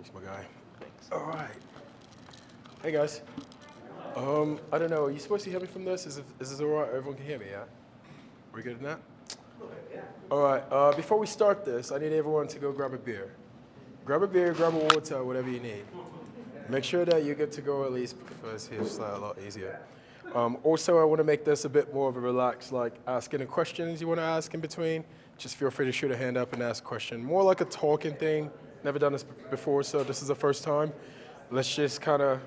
Thanks, my guy. Thanks. All right. Hey, guys. I don't know. Are you supposed to hear me from this? Is this all right? Everyone can hear me, yeah? We're good at that? Yeah. All right. Before we start this, I need everyone to go grab a beer. Grab a beer, grab a water, whatever you need. Make sure that you're good to go at least because it's a lot easier. Also, I want to make this a bit more of a relaxed, like asking the questions you want to ask in between. Just feel free to shoot a hand up and ask a question. More like a talking thing. Never done this before, so this is the first time. Let's just kind of,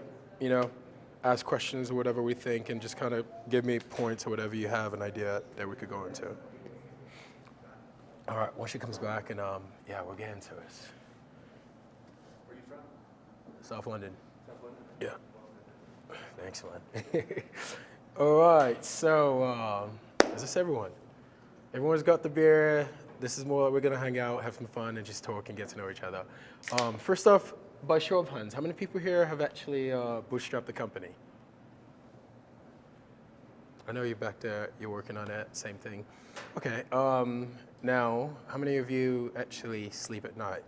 ask questions or whatever we think and just kind of give me points or whatever you have an idea that we could go into. All right, once she comes back and we'll get into it. Where are you from? South London. South London? Yeah. Thanks, man. All right, so is this everyone? Everyone's got the beer. This is more like we're gonna hang out, have some fun, and just talk and get to know each other. First off, by show of hands, how many people here have actually bootstrapped the company? I know you're back there, you're working on it, same thing. Okay, now, how many of you actually sleep at night?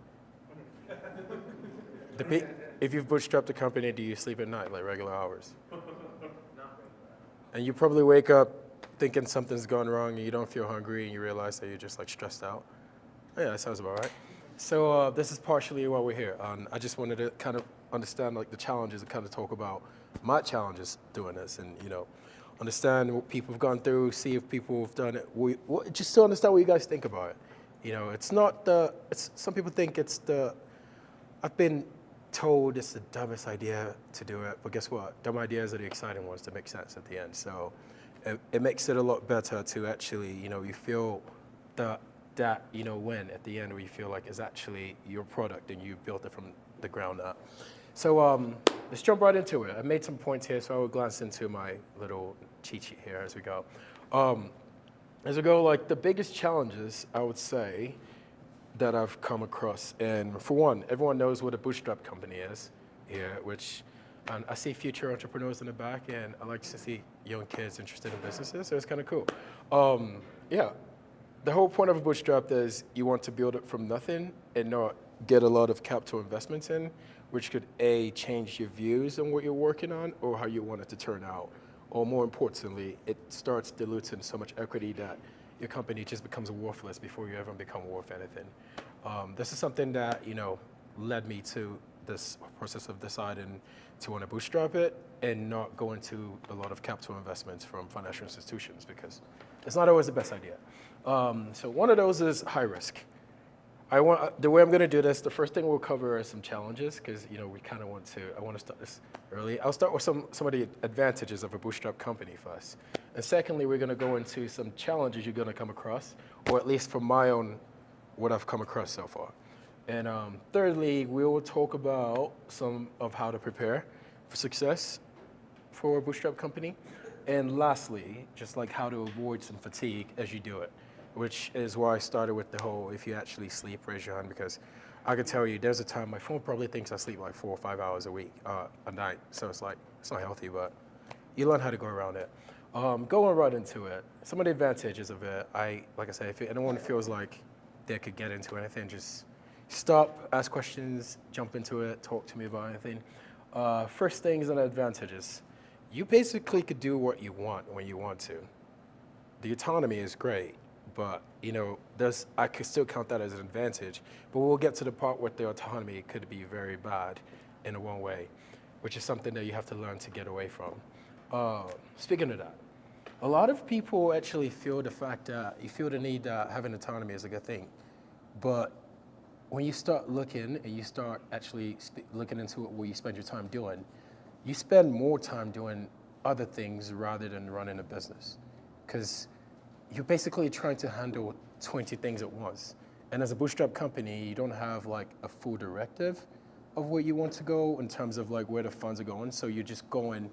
If you've bootstrapped a company, do you sleep at night, like regular hours? No. And you probably wake up thinking something's gone wrong and you don't feel hungry and you realize that you're just like stressed out. Yeah, that sounds about right. So this is partially why we're here. I just wanted to kind of understand like the challenges and kind of talk about my challenges doing this and, understand what people have gone through, see if people have done it. Just to understand what you guys think about it. It's not some people think I've been told it's the dumbest idea to do it, but guess what? Dumb ideas are the exciting ones that make sense at the end. So it makes it a lot better to actually, you feel that win at the end where you feel like it's actually your product and you built it from the ground up. So let's jump right into it. I made some points here, so I will glance into my little cheat sheet here as we go. Like the biggest challenges, I would say, that I've come across, and for one, everyone knows what a bootstrap company is here, which I see future entrepreneurs in the back, and I like to see young kids interested in businesses, so it's kind of cool. The whole point of a bootstrap is you want to build it from nothing and not get a lot of capital investments in, which could A, change your views on what you're working on or how you want it to turn out. Or more importantly, it starts diluting so much equity that your company just becomes worthless before you ever become worth anything. This is something that, led me to this process of deciding to want to bootstrap it and not go into a lot of capital investments from financial institutions because it's not always the best idea. So one of those is high risk. The way I'm going to do this, the first thing we'll cover are some challenges because I want to start this early. I'll start with some of the advantages of a bootstrap company first. And secondly, we're going to go into some challenges you're going to come across, or at least from my own, what I've come across so far. And thirdly, we will talk about some of how to prepare for success for a bootstrap company. And lastly, just like how to avoid some fatigue as you do it, which is why I started with the whole, if you actually sleep, raise your hand, because I can tell you there's a time my phone probably thinks I sleep like 4 or 5 hours a week, a night. So it's like, it's not healthy, but you learn how to go around it. Going right into it, some of the advantages of it, like I said, if anyone feels like they could get into anything, just stop, ask questions, jump into it, talk to me about anything. First things and advantages. You basically could do what you want when you want to. The autonomy is great, but I could still count that as an advantage. But we'll get to the part where the autonomy could be very bad in a one way, which is something that you have to learn to get away from. Speaking of that, a lot of people actually feel the need that having autonomy is a good thing. But when you start looking and you start actually looking into what you spend your time doing, you spend more time doing other things rather than running a business. Because you're basically trying to handle 20 things at once. And as a bootstrap company, you don't have like a full directive of where you want to go in terms of like where the funds are going. So you're just going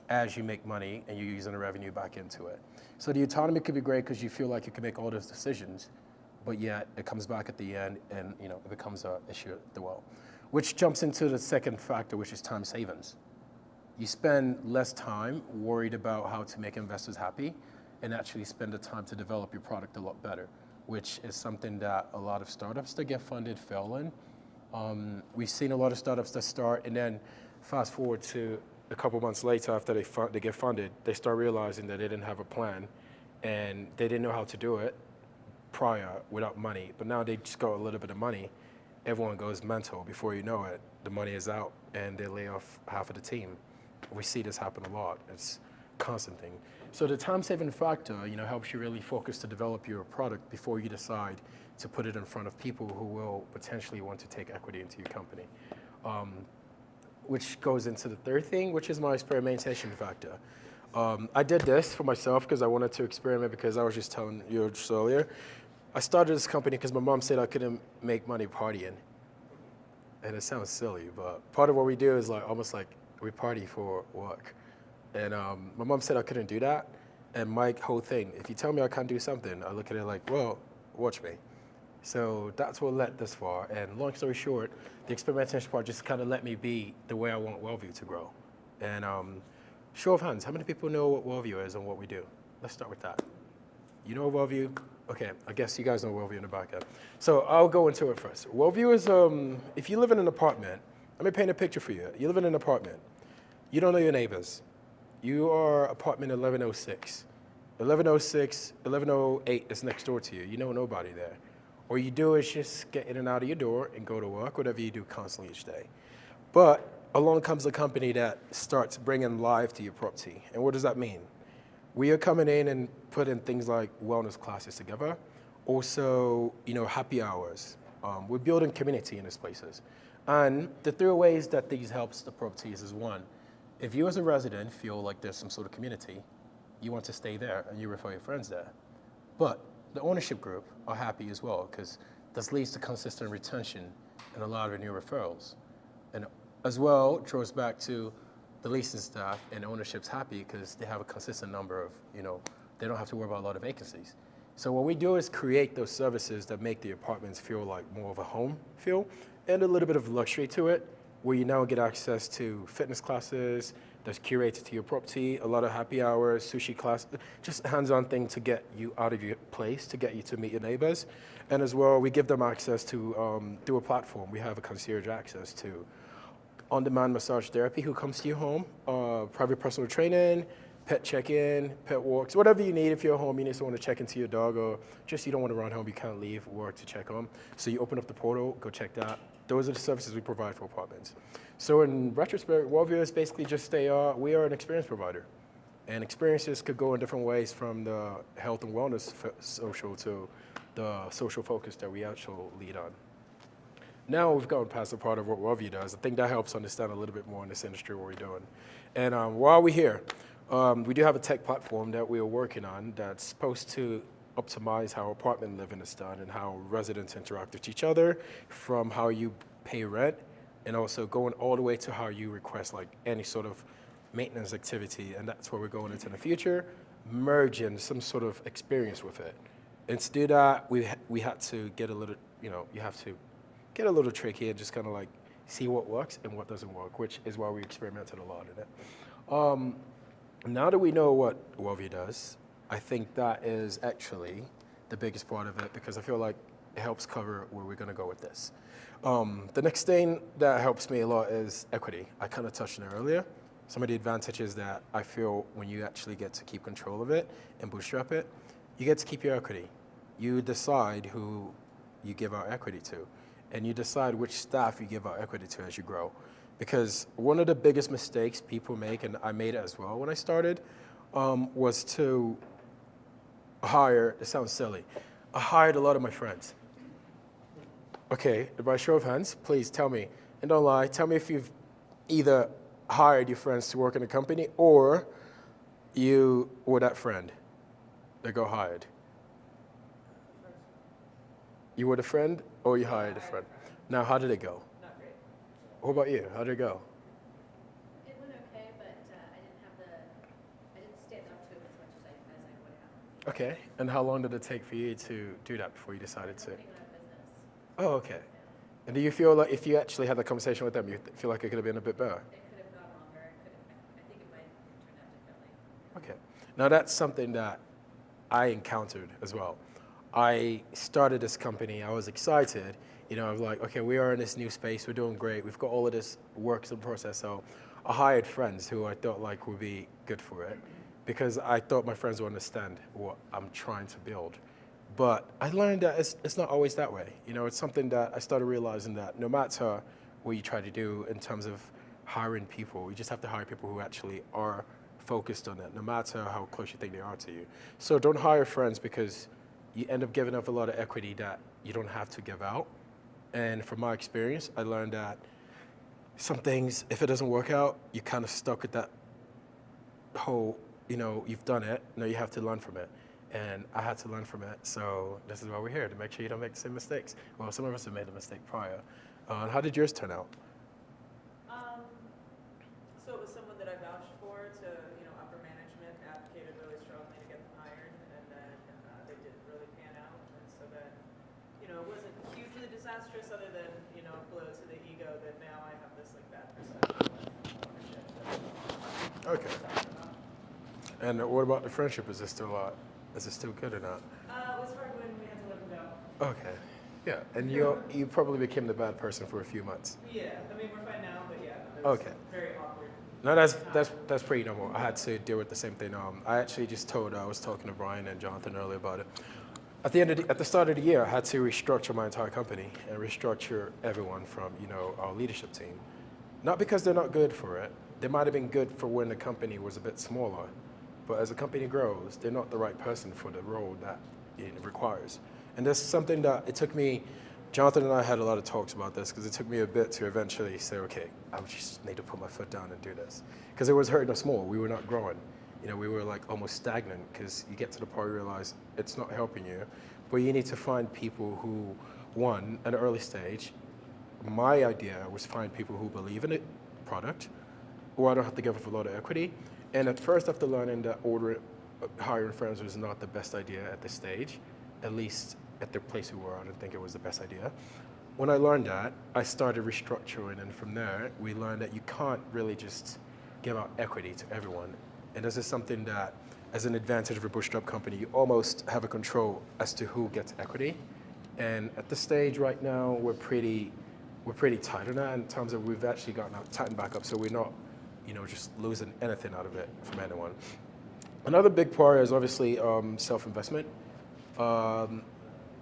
as you make money and you're using the revenue back into it. So the autonomy could be great because you feel like you can make all those decisions, but yet it comes back at the end and it becomes an issue at the well. Which jumps into the second factor, which is time savings. You spend less time worried about how to make investors happy and actually spend the time to develop your product a lot better, which is something that a lot of startups that get funded fail in We've seen a lot of startups that start, and then fast forward to a couple months later after they get funded, they start realizing that they didn't have a plan, and they didn't know how to do it prior without money. But now they just got a little bit of money, everyone goes mental. Before you know it, the money is out, and they lay off half of the team. We see this happen a lot. It's a constant thing. So the time-saving factor, helps you really focus to develop your product before you decide to put it in front of people who will potentially want to take equity into your company. Which goes into the third thing, which is my experimentation factor. I did this for myself because I wanted to experiment, because I was just telling you just earlier. I started this company because my mom said I couldn't make money partying. And it sounds silly, but part of what we do is almost like we party for work. And my mom said I couldn't do that. And my whole thing, if you tell me I can't do something, I look at it like, well, watch me. So that's what led this far. And long story short, the experimentation part just kind of let me be the way I want Wellview to grow. And show of hands, how many people know what Wellview is and what we do? Let's start with that. You know Wellview? Okay, I guess you guys know Wellview in the back end. So I'll go into it first. Wellview is, if you live in an apartment, let me paint a picture for you. You live in an apartment. You don't know your neighbors. You are apartment 1106. 1106, 1108 is next door to you. You know nobody there. All you do is just get in and out of your door and go to work, whatever you do constantly each day. But along comes a company that starts bringing life to your property. And what does that mean? We are coming in and putting things like wellness classes together. Also, happy hours. We're building community in these places. And the three ways that these helps the properties is one, if you as a resident feel like there's some sort of community, you want to stay there and you refer your friends there. But the ownership group are happy as well, because this leads to consistent retention and a lot of new referrals. And as well, it draws back to the leasing staff, and ownership's happy because they have a consistent number of, they don't have to worry about a lot of vacancies. So what we do is create those services that make the apartments feel like more of a home feel, and a little bit of luxury to it, where you now get access to fitness classes that's curated to your property, a lot of happy hours, sushi class, just a hands-on thing to get you out of your place, to get you to meet your neighbors. And as well, we give them access to, through a platform, we have a concierge access to on-demand massage therapy who comes to your home, private personal training, pet check-in, pet walks, whatever you need. If you're home, you need someone to check into your dog, or just you don't want to run home, you can't leave work to check on. So you open up the portal, go check that. Those are the services we provide for apartments. So in retrospect, Wellview is basically just we are an experience provider. And experiences could go in different ways, from the health and wellness social to the social focus that we actually lead on. Now we've gone past the part of what Wellview does. I think that helps understand a little bit more in this industry what we're doing. And while we're here, we do have a tech platform that we are working on that's supposed to optimize how apartment living is done and how residents interact with each other, from how you pay rent, and also going all the way to how you request any sort of maintenance activity. And that's where we're going into the future, merging some sort of experience with it. And to do that, we had to get a little, you have to get a little tricky and just kind of see what works and what doesn't work, which is why we experimented a lot in it. Now that we know what Wellview does, I think that is actually the biggest part of it, because I feel like it helps cover where we're going to go with this. The next thing that helps me a lot is equity. I kind of touched on it earlier. Some of the advantages that I feel when you actually get to keep control of it and bootstrap it, you get to keep your equity. You decide who you give out equity to, and you decide which staff you give out equity to as you grow. Because one of the biggest mistakes people make, and I made it as well when I started, was to hire, it sounds silly, I hired a lot of my friends. Okay, by show of hands, please tell me, and don't lie, tell me if you've either hired your friends to work in a company, or you were that friend that got hired. You were the friend, or you hired a friend? Now, how did it go? Not great. What about you? How did it go? It went okay, but I didn't stand up to it as much as I would have. Okay, and how long did it take for you to do that before you decided to? Opening a business. Oh, okay. And do you feel like if you actually had that conversation with them, you feel like it could have been a bit better? It could have gone longer. I think it might have turned out differently. Okay. Now that's something that I encountered as well. I started this company, I was excited, You know, I'm like, okay, we are in this new space. We're doing great. We've got all of this works in process. So I hired friends who I thought like would be good for it because I thought my friends would understand what I'm trying to build. But I learned that it's not always that way. You know, it's something that I started realizing that no matter what you try to do in terms of hiring people, you just have to hire people who actually are focused on it, no matter how close you think they are to you. So don't hire friends because you end up giving up a lot of equity that you don't have to give out. And from my experience, I learned that some things, if it doesn't work out, you're kind of stuck with that whole, you know, you've done it, now you have to learn from it. And I had to learn from it, so this is why we're here, to make sure you don't make the same mistakes. Well, some of us have made a mistake prior. How did yours turn out? So it was someone that I vouched for to, upper management advocated really strongly to get them hired, and then they didn't really pan out. And so then, it wasn't hugely disastrous other than, a blow to the ego that now I have this like bad perception of ownership. Okay. And what about the friendship? Is it still good or not? It was hard when we had to let them go. Okay. Yeah, and you probably became the bad person for a few months. Yeah, I mean, we're fine now, but yeah, it was Okay. very awkward. No, that's pretty normal. I had to deal with the same thing. I actually just I was talking to Brian and Jonathan earlier about it. At the start of the year, I had to restructure my entire company and restructure everyone from our leadership team. Not because they're not good for it. They might have been good for when the company was a bit smaller, but as the company grows, they're not the right person for the role that it requires. And that's something that it took me. Jonathan and I had a lot of talks about this because it took me a bit to eventually say, okay, I just need to put my foot down and do this. Because it was hurting us more. We were not growing. We were like almost stagnant because you get to the point where you realize it's not helping you. But you need to find people who, one, at an early stage, my idea was find people who believe in the product, or I don't have to give up a lot of equity. And at first, after learning that hiring friends was not the best idea at this stage, at least at the place we were, I didn't think it was the best idea. When I learned that, I started restructuring, and from there, we learned that you can't really just give out equity to everyone. And this is something that, as an advantage of a bootstrap company, you almost have a control as to who gets equity. And at this stage right now, we're pretty tight on that in terms of we've actually tightened back up, so we're not, just losing anything out of it from anyone. Another big part is obviously self-investment.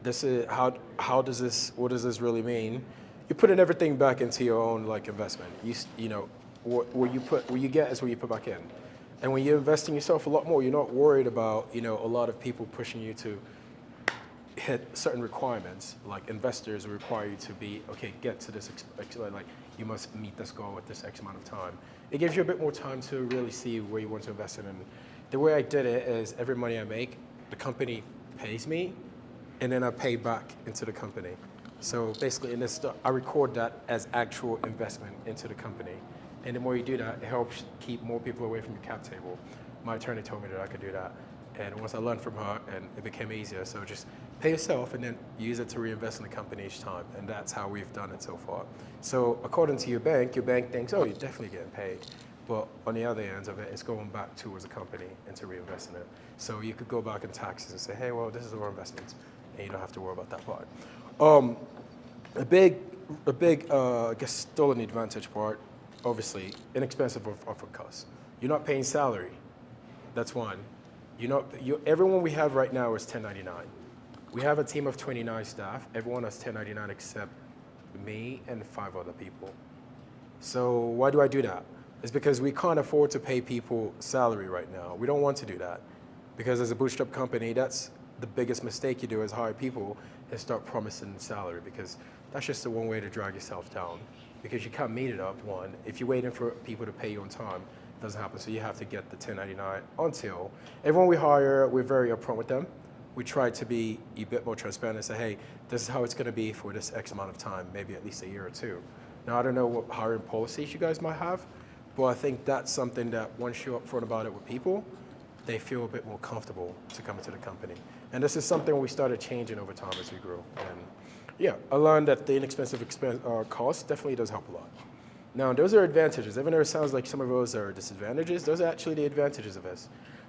This is what does this really mean? You're putting everything back into your own investment. What you get is what you put back in. And when you invest in yourself a lot more, you're not worried about a lot of people pushing you to hit certain requirements. Like investors require you to get to this, you must meet this goal at this X amount of time. It gives you a bit more time to really see where you want to invest in. And the way I did it is every money I make, the company pays me, and then I pay back into the company. So basically, I record that as actual investment into the company. And the more you do that, it helps keep more people away from your cap table. My attorney told me that I could do that. And once I learned from her, and it became easier. So just pay yourself and then use it to reinvest in the company each time. And that's how we've done it so far. So according to your bank thinks, oh, you're definitely getting paid. But on the other end of it, it's going back towards the company and to reinvest in it. So you could go back in taxes and say, hey, well, this is our investment. And you don't have to worry about that part. A big, I guess, still an advantage part, obviously, inexpensive upfront costs. You're not paying salary. That's one. Everyone we have right now is 1099. We have a team of 29 staff. Everyone has 1099 except me and 5 other people. So why do I do that? It's because we can't afford to pay people salary right now. We don't want to do that. Because as a bootstrap company, that's the biggest mistake you do is hire people and start promising salary, because that's just the one way to drag yourself down. Because you can't meet it up, one. If you're waiting for people to pay you on time, it doesn't happen. So you have to get the 1099 until. Everyone we hire, we're very upfront with them. We try to be a bit more transparent and say, hey, this is how it's going to be for this X amount of time, maybe at least a year or two. Now, I don't know what hiring policies you guys might have, but I think that's something that once you're upfront about it with people, they feel a bit more comfortable to come into the company. And this is something we started changing over time as we grew. And yeah, I learned that the inexpensive cost definitely does help a lot. Now, those are advantages. Even though it sounds like some of those are disadvantages, those are actually the advantages of this.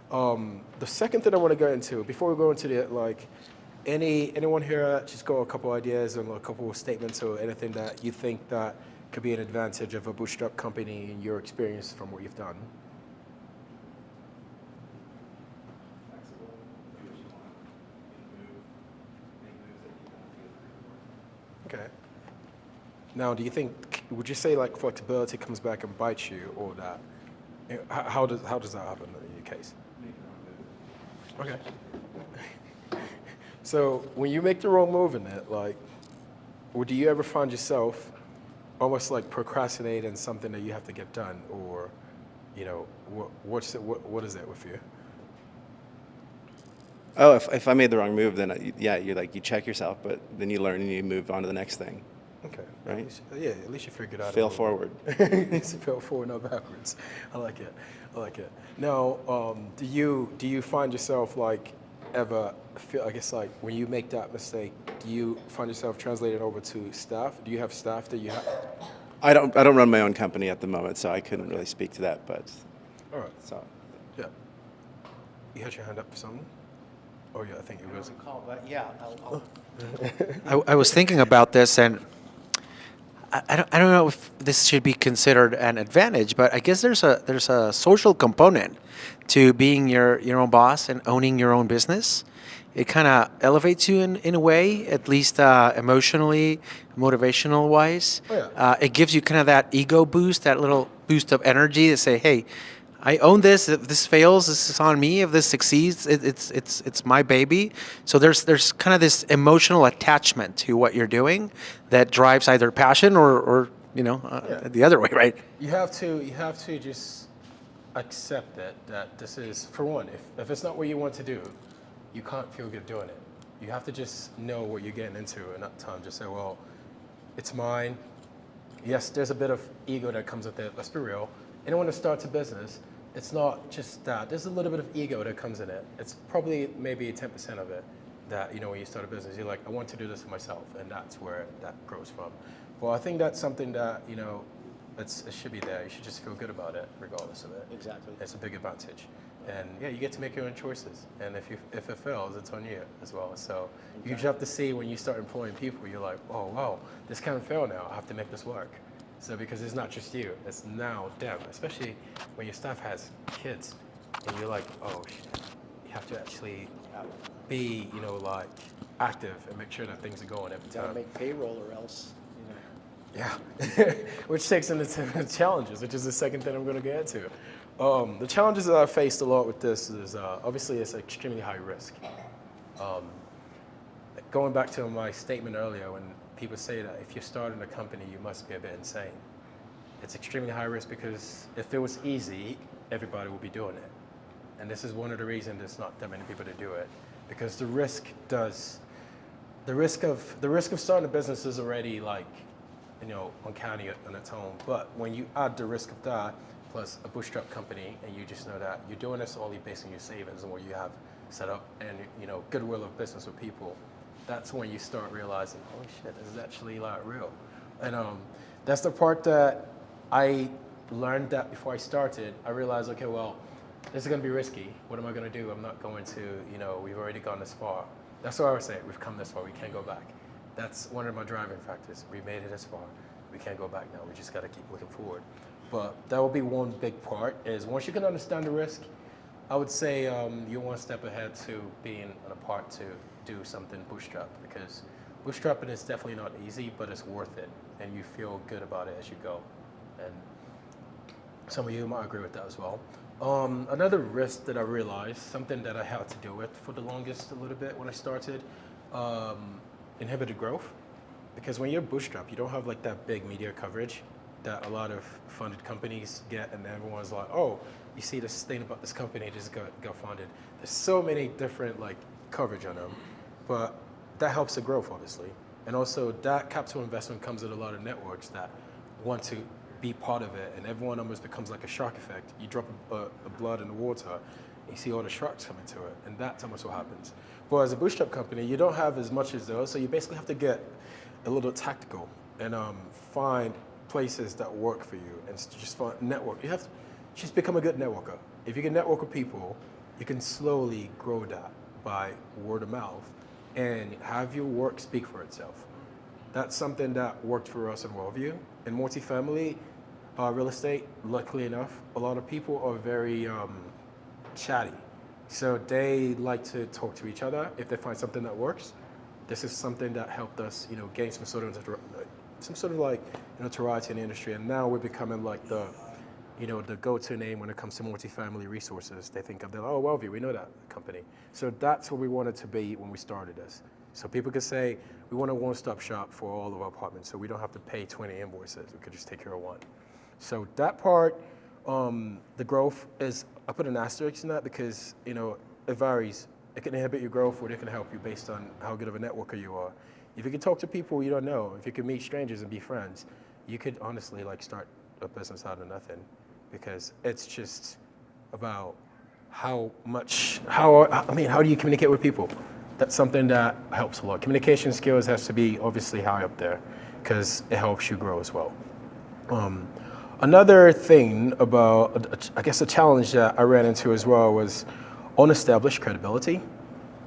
The second thing I want to go into, before we go into the Anyone here just got a couple ideas and a couple of statements or anything that you think that could be an advantage of a bootstrap company in your experience from what you've done? Flexible, do what you want, move, make moves that you don't feel. Okay. Now, do you think, would you say like flexibility comes back and bites you, or that? How does that happen in your case? Make your own moves. Okay. So when you make the wrong move in it, like, or do you ever find yourself almost like procrastinating something that you have to get done, or, you know, what is it with you? Oh, if I made the wrong move, then yeah, you check yourself, but then you learn and you move on to the next thing. Okay. Right. At least you figured out. Fail forward. It's fail forward, not backwards. I like it. Now, do you find yourself like ever feel? I guess like when you make that mistake, do you find yourself translated over to staff? Do you have staff that you have? I don't run my own company at the moment, so I couldn't really speak to that. But All right. so Yeah. You had your hand up for something? Oh yeah, I think it I was. don't recall, but yeah, I was thinking about this, and I don't know if this should be considered an advantage, but I guess there's a social component to being your own boss and owning your own business. It kind of elevates you in a way, at least emotionally, motivational wise. Oh, yeah. It gives you kind of that ego boost, that little boost of energy to say, hey, I own this. If this fails, this is on me. If this succeeds, it's my baby. So there's kind of this emotional attachment to what you're doing that drives either passion or Yeah. the other way, right? You have to just accept that this is, for one, if it's not what you want to do, you can't feel good doing it. You have to just know what you're getting into, and that time just say, well, it's mine. Yes, there's a bit of ego that comes with it. Let's be real. Anyone that starts a business, it's not just that. There's a little bit of ego that comes in it. It's probably maybe 10% of it that, when you start a business, you're like, I want to do this for myself, and that's where that grows from. Well, I think that's something that, it should be there. You should just feel good about it, regardless of it. Exactly. It's a big advantage. And yeah, you get to make your own choices. And if it fails, it's on you as well. So you just have to see when you start employing people, you're like, oh, wow, this can't fail now. I have to make this work. So because it's not just you, it's now them, especially when your staff has kids and you're like, oh, shit. You have to actually be, like active and make sure that things are going every Gotta time. make payroll or else, Yeah, which takes into the challenges, which is the second thing I'm going to get into. The challenges that I faced a lot with this is obviously it's extremely high risk. Going back to my statement earlier, when people say that if you're starting a company, you must be a bit insane. It's extremely high risk because if it was easy, everybody would be doing it. And this is one of the reasons there's not that many people to do it, because the risk of starting a business is already like, uncanny on its own. But when you add the risk of that, plus a bootstrap company, and you just know that you're doing this only based on your savings and what you have set up, and goodwill of business with people, that's when you start realizing, holy shit, this is actually like real. And that's the part that I learned that before I started. I realized, okay, well, this is going to be risky. What am I going to do? I'm not going to, we've already gone this far. That's what I would say. We've come this far. We can't go back. That's one of my driving factors. We made it this far. We can't go back now. We just got to keep looking forward. But that will be one big part, is once you can understand the risk, I would say you're one step ahead to being on a part to do something bootstrap, because bootstrapping is definitely not easy, but it's worth it, and you feel good about it as you go. And some of you might agree with that as well. Another risk that I realized, something that I had to deal with for the longest a little bit when I started, inhibited growth. Because when you're bootstrap, you don't have like that big media coverage that a lot of funded companies get, and everyone's like, oh, you see this thing about this company just got funded. There's so many different like coverage on them, but that helps the growth, obviously. And also that capital investment comes with a lot of networks that want to be part of it, and everyone almost becomes like a shark effect. You drop a blood in the water, and you see all the sharks come into it, and that's almost what happens. But as a bootstrap company, you don't have as much as those, so you basically have to get a little tactical and find places that work for you, and just find network. You have to just become a good networker. If you can network with people, you can slowly grow that by word of mouth, and have your work speak for itself. That's something that worked for us in Wellview. In multifamily real estate, luckily enough, a lot of people are very chatty. So they like to talk to each other if they find something that works. This is something that helped us, gain some sort of notoriety in the industry. And now we're becoming like the go-to name when it comes to multifamily resources. They think of Wellview, we know that company. So that's what we wanted to be when we started this. So people could say, we want a one-stop shop for all of our apartments, so we don't have to pay 20 invoices. We could just take care of one. So that part, the growth is, I put an asterisk in that because, it varies. It can inhibit your growth or it can help you based on how good of a networker you are. If you can talk to people you don't know, if you can meet strangers and be friends, you could honestly start a business out of nothing, because it's just about how do you communicate with people? That's something that helps a lot. Communication skills has to be obviously high up there because it helps you grow as well. Another thing about, I guess, a challenge that I ran into as well was unestablished credibility.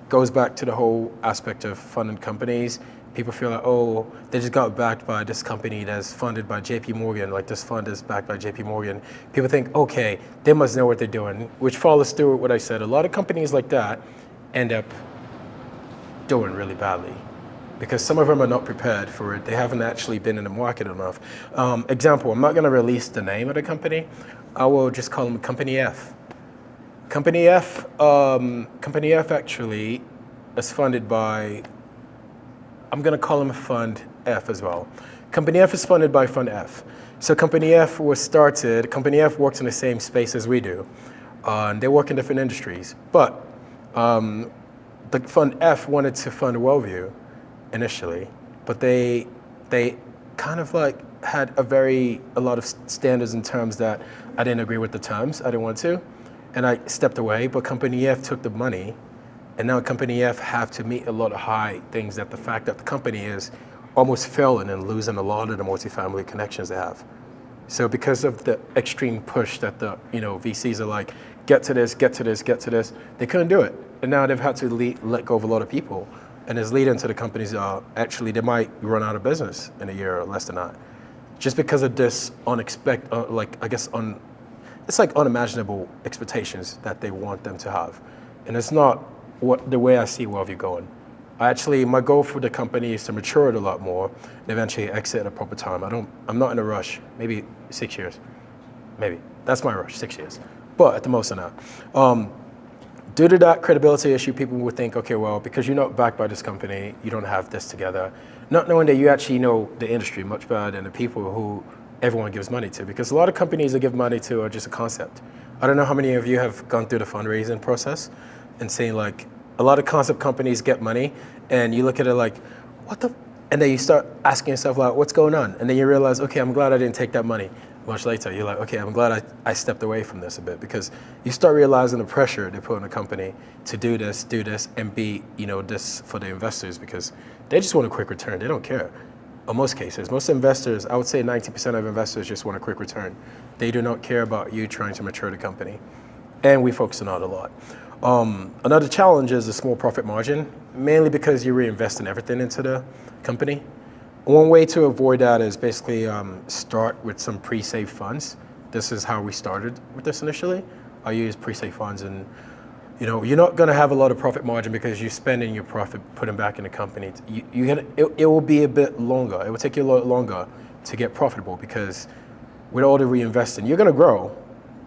Goes back to the whole aspect of funding companies. People feel like, they just got backed by this company that's funded by JP Morgan, like this fund is backed by JP Morgan. People think, okay, they must know what they're doing, which follows through with what I said. A lot of companies like that end up doing really badly because some of them are not prepared for it. They haven't actually been in the market enough. Example, I'm not gonna release the name of the company. I will just call them Company F. Company F actually is funded by, I'm gonna call them Fund F as well. Company F is funded by Fund F. So Company F Company F works in the same space as we do. They work in different industries, but the Fund F wanted to fund Wellview initially, but they kind of had a lot of standards and terms that I didn't agree with the terms. I didn't want to, and I stepped away. But Company F took the money, and now Company F have to meet a lot of high things. That the fact that the company is almost failing and losing a lot of the multifamily connections they have. So because of the extreme push that the VCs are like, get to this, get to this, get to this, they couldn't do it. And now they've had to let go of a lot of people. And it's leading to the companies actually, they might run out of business in a year or less than that. Just because of this unexpected, it's like unimaginable expectations that they want them to have. And it's not the way I see Wellview going. My goal for the company is to mature it a lot more and eventually exit at a proper time. I'm not in a rush, maybe 6 years, maybe. That's my rush, 6 years. But at the most I'm not. Due to that credibility issue, people would think, okay, well, because you're not backed by this company, you don't have this together. Not knowing that you actually know the industry much better than the people who everyone gives money to. Because a lot of companies that give money to are just a concept. I don't know how many of you have gone through the fundraising process and seen a lot of concept companies get money and you look at it like, what the? And then you start asking yourself what's going on? And then you realize, okay, I'm glad I didn't take that money. Much later, you're like, okay, I'm glad I stepped away from this a bit, because you start realizing the pressure they put on a company to do this, and be, this for the investors, because they just want a quick return. They don't care. In most cases, most investors, I would say 90% of investors just want a quick return. They do not care about you trying to mature the company. And we focus on that a lot. Another challenge is the small profit margin, mainly because you're reinvesting everything into the company. One way to avoid that is basically start with some pre-saved funds. This is how we started with this initially. I use pre-saved funds, and you're not going to have a lot of profit margin because you're spending your profit, putting back in the company. It will be a bit longer. It will take you a lot longer to get profitable, because with all the reinvesting, you're going to grow.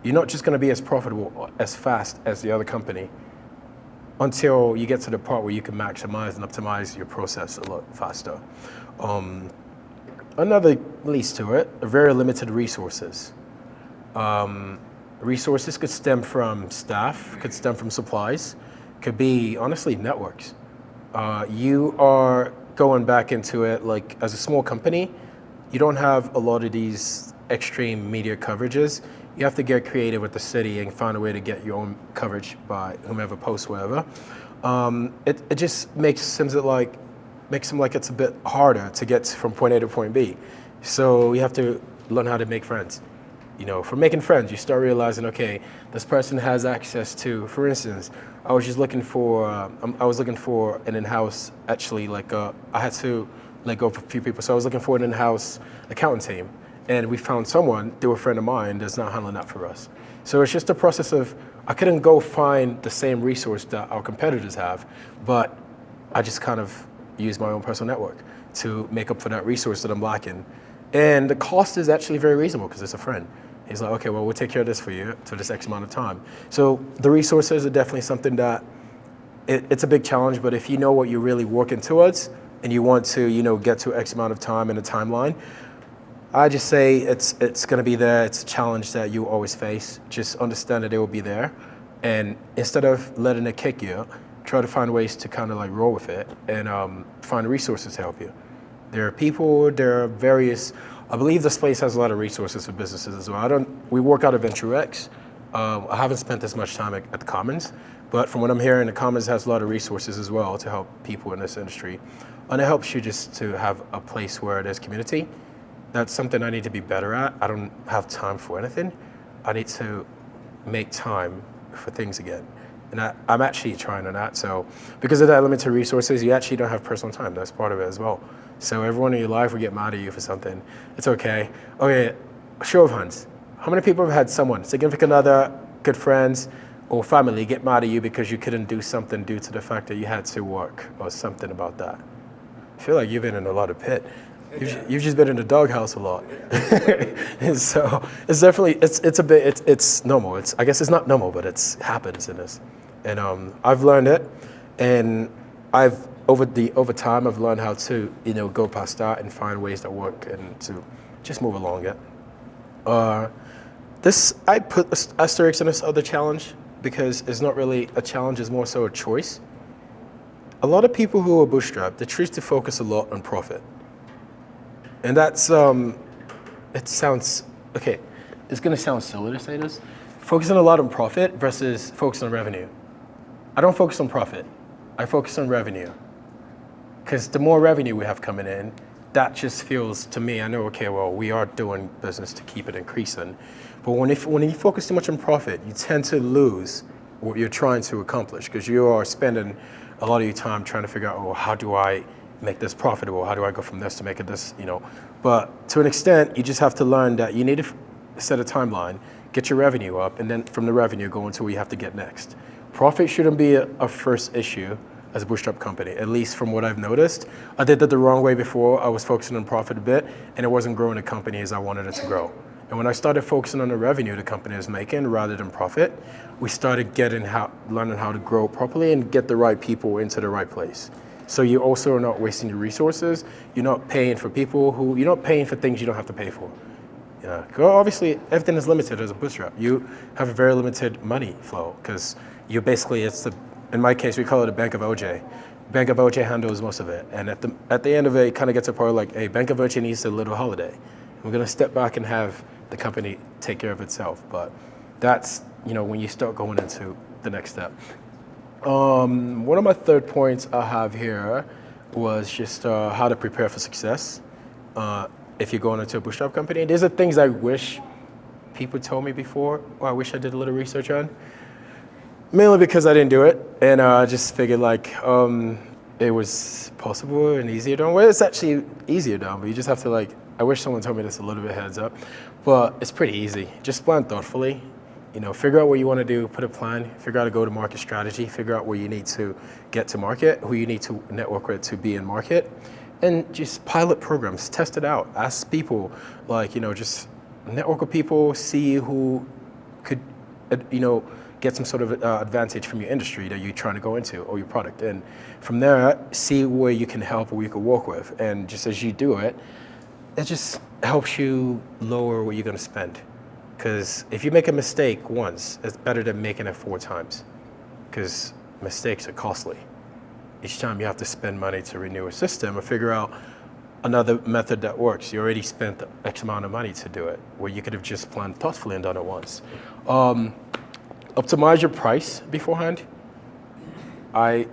You're not just going to be as profitable as fast as the other company until you get to the part where you can maximize and optimize your process a lot faster. Another leads to it, very limited resources. Resources could stem from staff, could stem from supplies, could be, honestly, networks. You are going back into it as a small company, you don't have a lot of these extreme media coverages. You have to get creative with the city and find a way to get your own coverage by whomever posts whatever. It just makes it seem like it's a bit harder to get from point A to point B. So you have to learn how to make friends. from making friends, you start realizing, okay, this person has access to, for instance, I was looking for an in-house, actually, I had to let go of a few people. So I was looking for an in-house accountant team. And we found someone, they were a friend of mine, that's not handling that for us. So it's just a process of, I couldn't go find the same resource that our competitors have, but I just kind of use my own personal network to make up for that resource that I'm lacking. And the cost is actually very reasonable because it's a friend. He's like, okay, well, we'll take care of this for you for this X amount of time. So the resources are definitely something that it's a big challenge, but if you know what you're really working towards and you want to, get to X amount of time in a timeline, I just say it's going to be there. It's a challenge that you always face. Just understand that it will be there. And instead of letting it kick you, try to find ways to kind of like roll with it and find resources to help you. There are people, there are various, I believe this place has a lot of resources for businesses as well. We work out of VentureX. I haven't spent this much time at the Commons, but from what I'm hearing, the Commons has a lot of resources as well to help people in this industry. And it helps you just to have a place where there's community. That's something I need to be better at. I don't have time for anything. I need to make time for things again. And I'm actually trying on that. So because of that limited resources, you actually don't have personal time. That's part of it as well. So everyone in your life will get mad at you for something. It's okay. Okay, show of hands. How many people have had someone, significant other, good friends, or family get mad at you because you couldn't do something due to the fact that you had to work or something about that? I feel like you've been in a lot of pit. You've just been in the doghouse a lot. And so it's definitely, it's normal. I guess it's not normal, but it happens in this. And I've learned it, and over time I've learned how to go past that and find ways that work and to just move along it. I put asterisks in this other challenge because it's not really a challenge, it's more so a choice. A lot of people who are bootstrapped, they choose to focus a lot on profit. And that's, it sounds, okay, it's gonna sound silly to say this. Focusing a lot on profit versus focusing on revenue. I don't focus on profit, I focus on revenue. Because the more revenue we have coming in, that just feels, to me, I know, okay, well, we are doing business to keep it increasing. But when you focus too much on profit, you tend to lose what you're trying to accomplish because you are spending a lot of your time trying to figure out, oh, how do I make this profitable? How do I go from this to make it this, But to an extent, you just have to learn that you need to set a timeline, get your revenue up, and then from the revenue go into what you have to get next. Profit shouldn't be a first issue as a bootstrap company, at least from what I've noticed. I did that the wrong way before. I was focusing on profit a bit, and it wasn't growing the company as I wanted it to grow. And when I started focusing on the revenue the company is making rather than profit, we started learning how to grow properly and get the right people into the right place. So you also are not wasting your resources. You're not paying for you're not paying for things you don't have to pay for. Yeah, obviously everything is limited as a bootstrap. You have a very limited money flow because you basically, in my case, we call it a Bank of OJ. Bank of OJ handles most of it. And at the end of it, it kind of gets a part like, hey, Bank of OJ needs a little holiday. We're gonna step back and have the company take care of itself. But that's, when you start going into the next step. One of my third points I have here was just how to prepare for success if you're going into a bootstrap company. These are things I wish people told me before, or I wish I did a little research on. Mainly because I didn't do it, and I just figured it was possible and easier done. Well, it's actually easier done, but you just have to I wish someone told me this a little bit heads up, but it's pretty easy. Just plan thoughtfully. Figure out what you want to do, put a plan, figure out a go-to-market strategy, figure out where you need to get to market, who you need to network with to be in market, and just pilot programs, test it out. Ask people, just network with people, see who could, get some sort of advantage from your industry that you're trying to go into or your product. And from there, see where you can help or you can work with. And just as you do it, it just helps you lower what you're going to spend. Because if you make a mistake once, it's better than making it 4 times. Because mistakes are costly. Each time you have to spend money to renew a system or figure out another method that works. You already spent X amount of money to do it, where you could have just planned thoughtfully and done it once. Optimize your price beforehand. I'm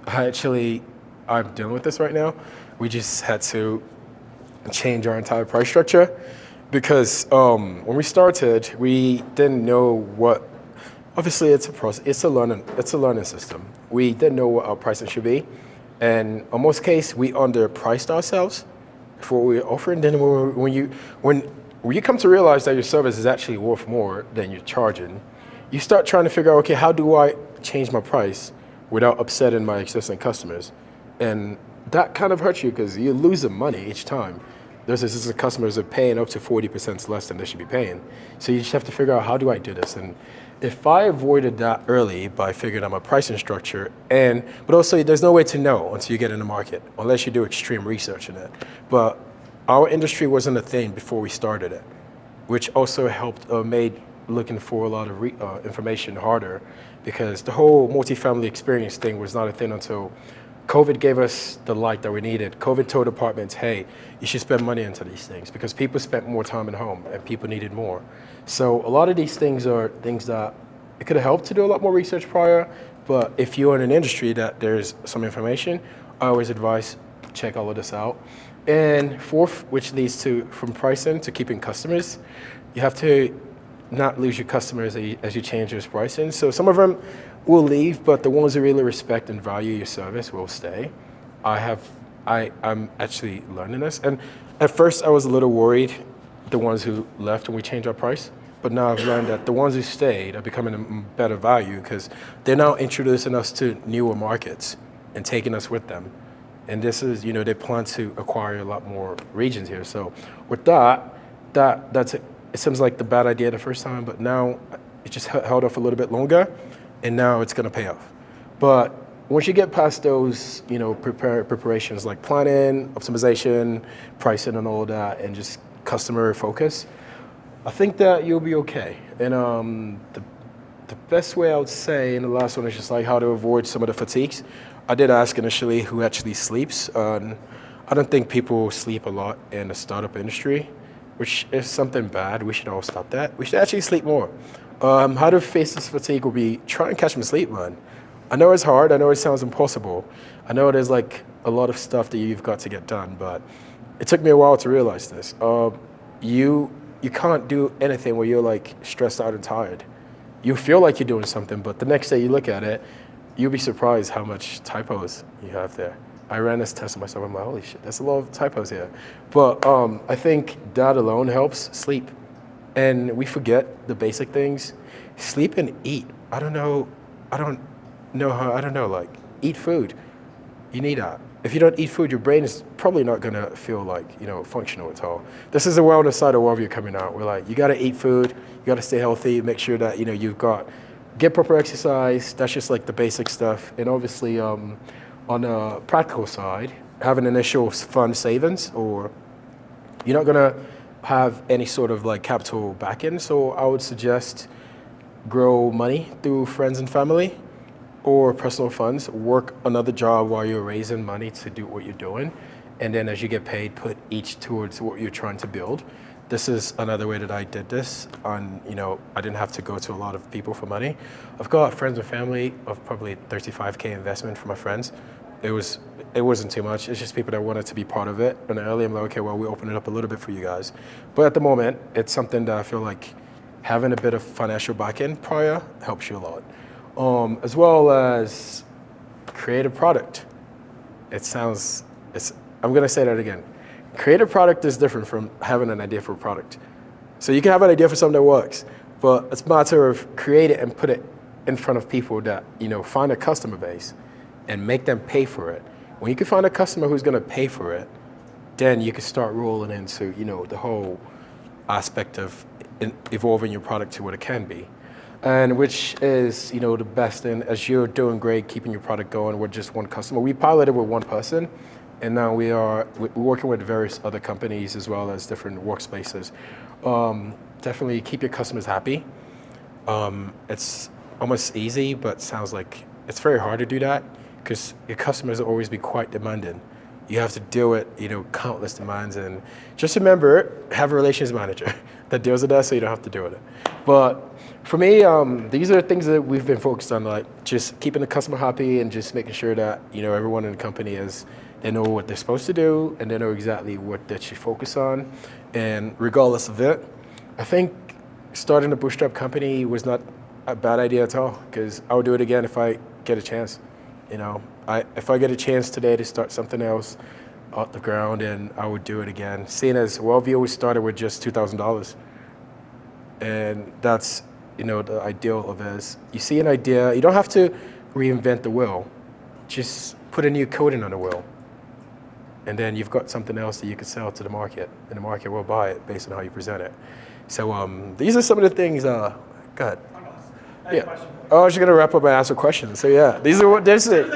dealing with this right now. We just had to change our entire price structure. because when we started, we didn't know what. Obviously, it's a process. It's a learning system. We didn't know what our pricing should be, and in most cases, we underpriced ourselves for what we were offering. Then when you come to realize that your service is actually worth more than you're charging, you start trying to figure out, okay, how do I change my price without upsetting my existing customers? And that kind of hurts you because you're losing money each time. There's this customers are paying up to 40% less than they should be paying. So you just have to figure out, how do I do this? And if I avoided that early by figuring out my pricing structure, but also there's no way to know until you get in the market, unless you do extreme research in it. But our industry wasn't a thing before we started it, which also helped made looking for a lot of information harder, because the whole multifamily experience thing was not a thing until COVID gave us the light that we needed. COVID told apartments, hey, you should spend money into these things, because people spent more time at home and people needed more. So a lot of these things are things that it could have helped to do a lot more research prior, but if you're in an industry that there's some information, I always advise check all of this out. And fourth, which leads to from pricing to keeping customers, you have to not lose your customers as you change your pricing. So some of them will leave, but the ones who really respect and value your service will stay. I'm actually learning this. And at first I was a little worried, the ones who left when we changed our price, but now I've learned that the ones who stayed are becoming a better value, because they're now introducing us to newer markets and taking us with them. And this is, they plan to acquire a lot more regions here. So with that's it seems like the bad idea the first time, but now it just held off a little bit longer, and now it's gonna pay off. But once you get past those, preparations like planning, optimization, pricing, and all of that, and just customer focus, I think that you'll be okay. And the best way I would say, and the last one is just like how to avoid some of the fatigues. I did ask initially who actually sleeps. I don't think people sleep a lot in the startup industry, which is something bad. We should all stop that. We should actually sleep more. How to face this fatigue will be try and catch some sleep, man. I know it's hard. I know it sounds impossible. I know there's like a lot of stuff that you've got to get done, but it took me a while to realize this. You can't do anything where you're like stressed out and tired. You feel like you're doing something, but the next day you look at it, you'll be surprised how much typos you have there. I ran this test on myself. I'm like, holy shit, there's a lot of typos here. But I think that alone helps. Sleep. And we forget the basic things. Sleep and eat. I don't know, like, eat food. You need that. If you don't eat food, your brain is probably not gonna feel like, functional at all. This is the wellness side of wherever you're coming out. We're like, you gotta eat food, you gotta stay healthy, make sure that, get proper exercise. That's just like the basic stuff. And obviously, on the practical side, have an initial fund savings, or you're not gonna have any sort of like capital back-end. So I would suggest grow money through friends and family or personal funds. Work another job while you're raising money to do what you're doing. And then as you get paid, put each towards what you're trying to build. This is another way that I did this I didn't have to go to a lot of people for money. I've got friends and family of probably 35K investment from my friends. It wasn't too much. It's just people that wanted to be part of it. And early I'm like, okay, well, we open it up a little bit for you guys. But at the moment, it's something that I feel like having a bit of financial back-end prior helps you a lot. As well as create a product. I'm gonna say that again. Create a product is different from having an idea for a product. So you can have an idea for something that works, but it's a matter of create it and put it in front of people that, find a customer base and make them pay for it. When you can find a customer who's gonna pay for it, then you can start rolling into, the whole aspect of evolving your product to what it can be. And which is, the best thing. As you're doing great, keeping your product going with just one customer. We piloted with one person, and now we're working with various other companies as well as different workspaces. Definitely keep your customers happy. It's almost easy, but sounds like it's very hard to do that because your customers will always be quite demanding. You have to deal with, countless demands, and just remember, have a relations manager that deals with that so you don't have to deal with it. But for me, these are things that we've been focused on, like just keeping the customer happy and just making sure that, everyone in the company they know what they're supposed to do and they know exactly what they should focus on. And regardless of it, I think starting a bootstrap company was not a bad idea at all, because I would do it again if I get a chance. If I get a chance today to start something else off the ground, and I would do it again. Seeing as WellView, we started with just $2,000, and that's the ideal of it is you see an idea, you don't have to reinvent the wheel, just put a new coating on the wheel, and then you've got something else that you could sell to the market, and the market will buy it based on how you present it. So these are some of the things. Go ahead. Yeah. Oh, I was just gonna wrap up and answer questions. So yeah, these are what this is.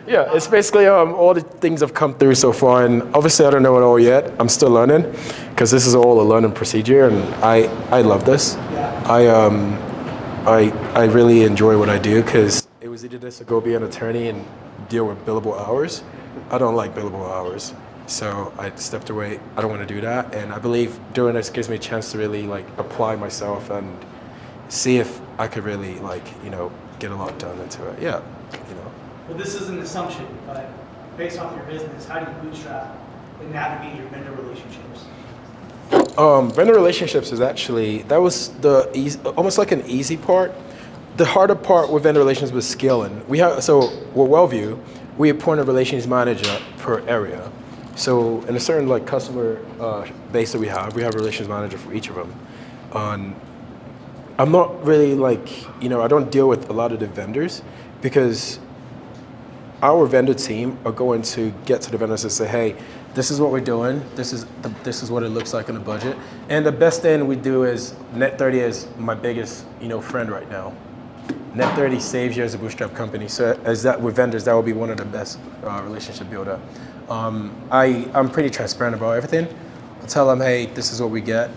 Yeah, it's basically all the things I've come through so far, and obviously I don't know it all yet. I'm still learning, because this is all a learning procedure, and I love this. I really enjoy what I do, because it was either this or go be an attorney and deal with billable hours. I don't like billable hours, so I stepped away. I don't want to do that, and I believe doing this gives me a chance to really apply myself and see if I could really get a lot done into it. Yeah, Well, this is an assumption, but based off your business, how do you bootstrap and navigate your vendor relationships? Vendor relationships is actually, that was the almost like an easy part. The harder part with vendor relations was scaling. So with WellView, we appoint a relations manager per area. So in a certain customer base that we have a relations manager for each of them. I'm not really I don't deal with a lot of the vendors, because our vendor team are going to get to the vendors and say, hey, this is what we're doing. This is what it looks like in the budget. And the best thing we do is Net30 is my biggest friend right now. Net30 saves you as a bootstrap company. So as that with vendors, that will be one of the best relationship builder. I'm pretty transparent about everything. I'll tell them, hey, this is what we get.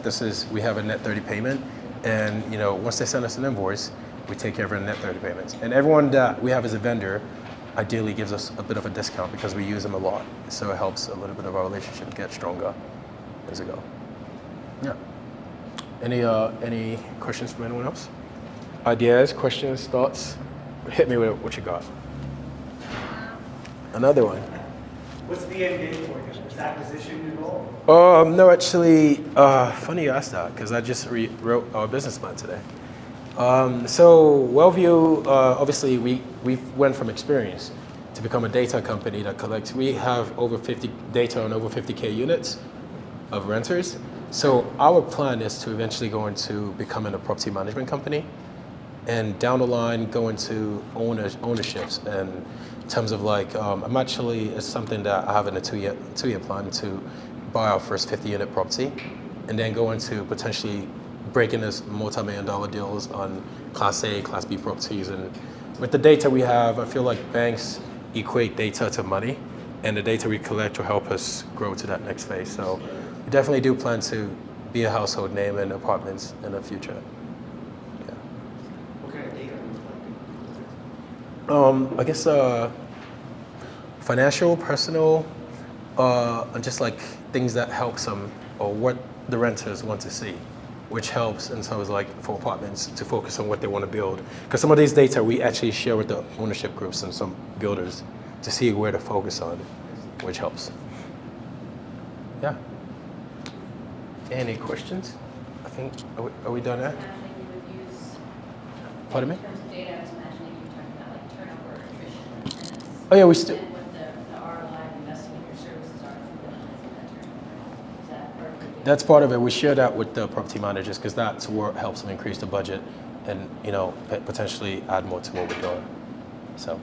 We have a Net30 payment, and once they send us an invoice, we take care of our Net30 payments. And everyone that we have as a vendor ideally gives us a bit of a discount, because we use them a lot. So it helps a little bit of our relationship get stronger as we go. Yeah. Any questions from anyone else? Ideas, questions, thoughts? Hit me with what you got. Another one. What's the end game for you? Is acquisition your goal? No, actually, funny you asked that, because I just wrote our business plan today. So WellView, obviously we went from experience to become a data company that collects. We have data on over 50K units of renters. So our plan is to eventually go into becoming a property management company, and down the line go into ownerships. And in terms of I'm actually, it's something that I have in a two-year plan to buy our first 50-unit property, and then go into potentially breaking this multi-million-dollar deals on Class A, Class B properties. And with the data we have, I feel like banks equate data to money, and the data we collect will help us grow to that next phase. So we definitely do plan to be a household name in apartments in the future. Yeah. What kind of data do you collect? I guess financial, personal, and just things that helps them, or what the renters want to see, which helps in terms for apartments to focus on what they want to build. Because some of these data we actually share with the ownership groups and some builders to see where to focus on, which helps. Yeah. Any questions? I think, are we done there? Imagining you would use, Pardon me? in terms of data, I was imagining you were talking about turnover, attrition, and tenants. Oh yeah, we still. And what the ROI of investing in your services are for minimizing that turnover. Is that part of it? That's part of it. We share that with the property managers, because that's what helps them increase the budget and potentially add more to what we're doing. So,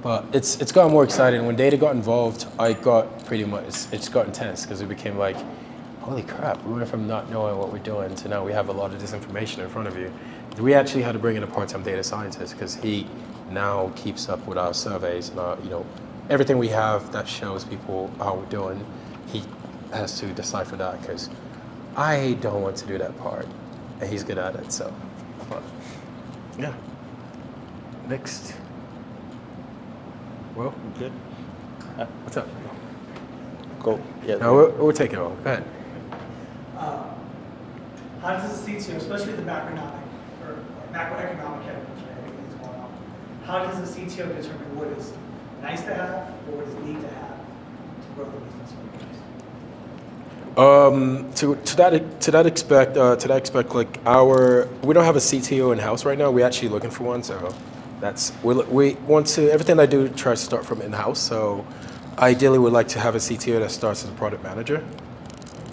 but it's gotten more exciting. When data got involved, I got pretty much, it's got intense, because it became holy crap, we went from not knowing what we're doing to now we have a lot of this information in front of you. We actually had to bring in a part-time data scientist, because he now keeps up with our surveys and our, everything we have that shows people how we're doing. He has to decipher that, because I don't want to do that part, and he's good at it. So, but yeah. Next. Well, Good. what's up? Go. Yeah. No, we'll take it all. Go ahead. How does the CTO, especially the macroeconomic categories, right, everything's going on, how does the CTO determine what is nice to have or what is need to have to grow the business? To that expect, like we don't have a CTO in house right now. We're actually looking for one, so we want to everything I do try to start from in house. So ideally, we'd like to have a CTO that starts as a product manager,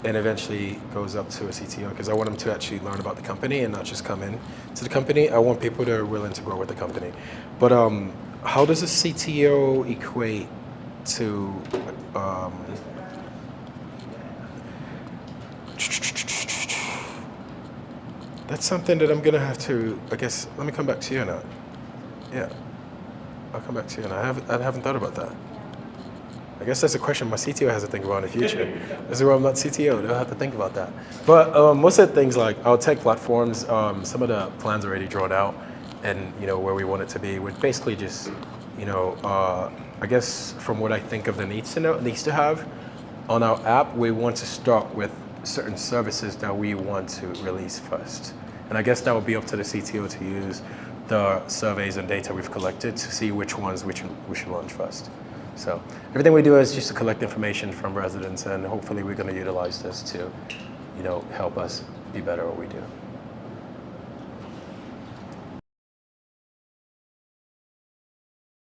and eventually goes up to a CTO because I want them to actually learn about the company and not just come in to the company. I want people that are willing to grow with the company. But how does a CTO equate to? That's something that I'm gonna have to. I guess let me come back to you now. Yeah, I'll come back to you now. I haven't thought about that. I guess that's a question my CTO has to think about in the future. This is where I'm not CTO. They'll have to think about that. But most of the things like our tech platforms, some of the plans are already drawn out, and where we want it to be. We're basically just, I guess from what I think of the needs to have on our app, we want to start with certain services that we want to release first. And I guess that would be up to the CTO to use the surveys and data we've collected to see which ones we should launch first. So everything we do is just to collect information from residents, and hopefully we're going to utilize this to, help us be better at what we do.